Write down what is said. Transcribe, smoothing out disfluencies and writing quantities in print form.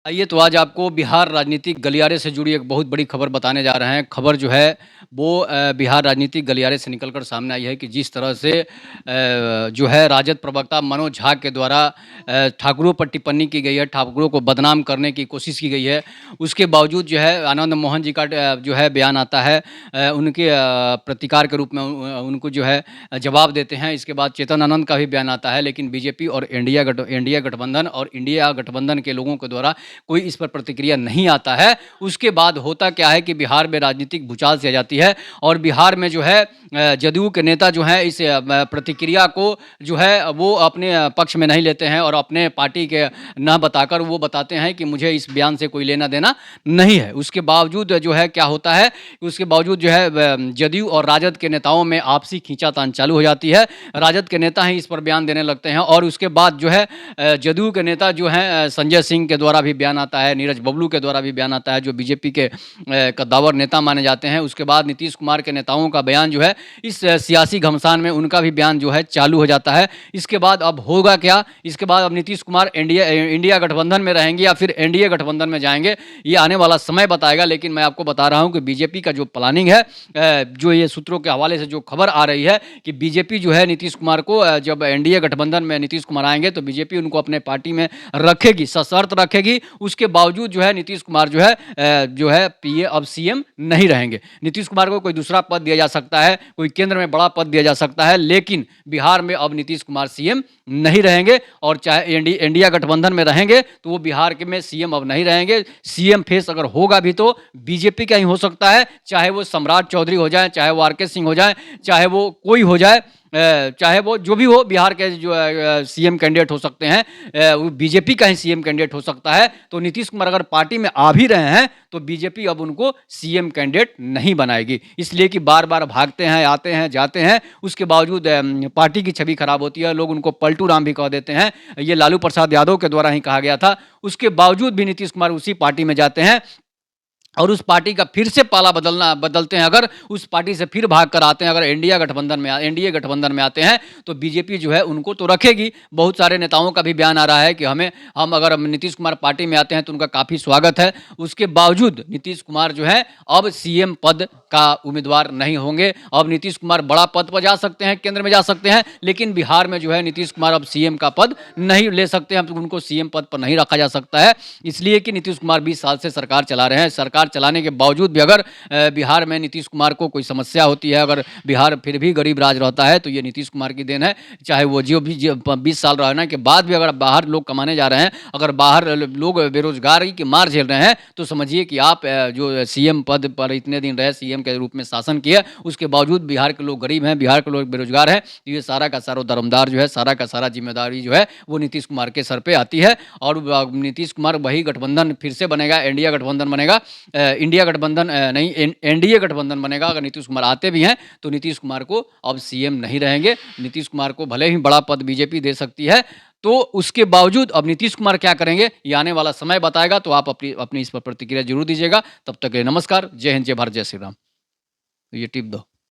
आइए तो आज आपको बिहार राजनीतिक गलियारे से जुड़ी एक बहुत बड़ी खबर बताने जा रहे हैं। खबर जो है वो बिहार राजनीतिक गलियारे से निकलकर सामने आई है कि जिस तरह से जो है राजद प्रवक्ता मनोज झा के द्वारा ठाकुरों पर टिप्पणी की गई है, ठाकुरों को बदनाम करने की कोशिश की गई है। उसके बावजूद जो है आनंद मोहन जी का जो है बयान आता है, उनके प्रतिकार के रूप में उनको जो है जवाब देते हैं। इसके बाद चेतन आनंद का भी बयान आता है, लेकिन बीजेपी और इंडिया गठबंधन और इंडिया गठबंधन के लोगों के द्वारा कोई इस पर प्रतिक्रिया नहीं आता है। उसके बाद होता क्या है कि बिहार में राजनीतिक भूचाल सी आ जाती है और बिहार में जो है जदयू के नेता जो हैं इस प्रतिक्रिया को जो है वो अपने पक्ष में नहीं लेते हैं और अपने पार्टी के न बताकर वो बताते हैं कि मुझे इस बयान से कोई लेना देना नहीं है। उसके बावजूद जो है क्या होता है, उसके बावजूद जो है जदयू और राजद के नेताओं में आपसी खींचातान चालू हो जाती है। राजद के नेता ही इस पर बयान देने लगते हैं और उसके बाद जो है जदयू के नेता जो हैं संजय सिंह के द्वारा भी बयान आता है, नीरज बबलू के द्वारा भी बयान आता है, जो बीजेपी के कद्दावर नेता माने जाते हैं। उसके बाद नीतीश कुमार के नेताओं का बयान जो है इस सियासी घमसान में उनका भी बयान जो है चालू हो जाता है। इसके बाद अब होगा क्या, इसके बाद अब नीतीश कुमार इंडिया गठबंधन में रहेंगे या फिर एनडीए गठबंधन में जाएंगे, ये आने वाला समय बताएगा। लेकिन मैं आपको बता रहा हूं कि बीजेपी का जो प्लानिंग है, जो ये सूत्रों के हवाले से जो खबर आ रही है कि बीजेपी जो है नीतीश कुमार को जब एनडीए गठबंधन में नीतीश कुमार आएंगे तो बीजेपी उनको अपने पार्टी में रखेगी, सशर्त रखेगी। उसके बावजूद जो है नीतीश कुमार जो है पीए अब सीएम नहीं रहेंगे। नीतीश कुमार को कोई दूसरा पद दिया जा सकता है, कोई केंद्र में बड़ा पद दिया जा सकता है, लेकिन बिहार में अब नीतीश कुमार सीएम नहीं रहेंगे। और चाहे इंडिया गठबंधन में रहेंगे तो वो बिहार के में सीएम अब नहीं रहेंगे। सीएम फेस अगर होगा भी तो बीजेपी का ही हो सकता है, चाहे वो सम्राट चौधरी हो जाए, चाहे वो आरके सिंह हो जाए, चाहे वो कोई हो जाए, चाहे वो जो भी हो, बिहार के जो सीएम कैंडिडेट हो सकते हैं, वो बीजेपी का ही सीएम कैंडिडेट हो सकता है। तो नीतीश कुमार अगर पार्टी में आ भी रहे हैं तो बीजेपी अब उनको सीएम कैंडिडेट नहीं बनाएगी, इसलिए कि बार बार भागते हैं, आते हैं, जाते हैं। उसके बावजूद पार्टी की छवि खराब होती है, लोग उनको पलटू राम भी कह देते हैं। ये लालू प्रसाद यादव के द्वारा ही कहा गया था। उसके बावजूद भी नीतीश कुमार उसी पार्टी में जाते हैं और उस पार्टी का फिर से पाला बदलते हैं। अगर उस पार्टी से फिर भाग कर आते हैं, अगर एनडीए गठबंधन में आते हैं तो बीजेपी जो है उनको तो रखेगी। बहुत सारे नेताओं का भी बयान आ रहा है कि हम अगर नीतीश कुमार पार्टी में आते हैं तो उनका काफ़ी स्वागत है। उसके बावजूद नीतीश कुमार जो है अब सीएम पद का उम्मीदवार नहीं होंगे। अब नीतीश कुमार बड़ा पद पर जा सकते हैं, केंद्र में जा सकते हैं, लेकिन बिहार में जो है नीतीश कुमार अब सीएम का पद नहीं ले सकते हैं, उनको सीएम पद पर नहीं रखा जा सकता है। इसलिए कि नीतीश कुमार 20 साल से सरकार चला रहे हैं। सरकार चलाने के बावजूद भी अगर बिहार में नीतीश कुमार को कोई समस्या होती है, अगर बिहार फिर भी गरीब राज रहता है, तो ये नीतीश कुमार की देन है। चाहे वो जो भी 20 साल रहने के बाद भी अगर बाहर लोग कमाने जा रहे हैं, अगर बाहर लोग बेरोजगारी की मार झेल रहे हैं, तो समझिए कि आप जो सीएम पद पर इतने दिन रहे, सीएम के रूप में शासन किया, उसके बावजूद बिहार के लोग गरीब हैं, बिहार के लोग बेरोजगार हैं। तो ये सारा का सारा दरमदार जो है, सारा का सारा जिम्मेदारी जो है वो नीतीश कुमार के सर पे आती है। और नीतीश कुमार वही गठबंधन फिर से बनेगा, इंडिया गठबंधन बनेगा, इंडिया गठबंधन नहीं, एनडीए गठबंधन बनेगा। अगर नीतीश कुमार आते भी हैं तो नीतीश कुमार को अब सीएम नहीं रहेंगे। नीतीश कुमार को भले ही बड़ा पद बीजेपी दे सकती है, तो उसके बावजूद अब नीतीश कुमार क्या करेंगे ये आने वाला समय बताएगा। तो आप अपनी इस पर प्रतिक्रिया जरूर दीजिएगा। तब तक के लिए नमस्कार, जय हिंद, जय भारत, जय श्री राम। तो ये टिप दो।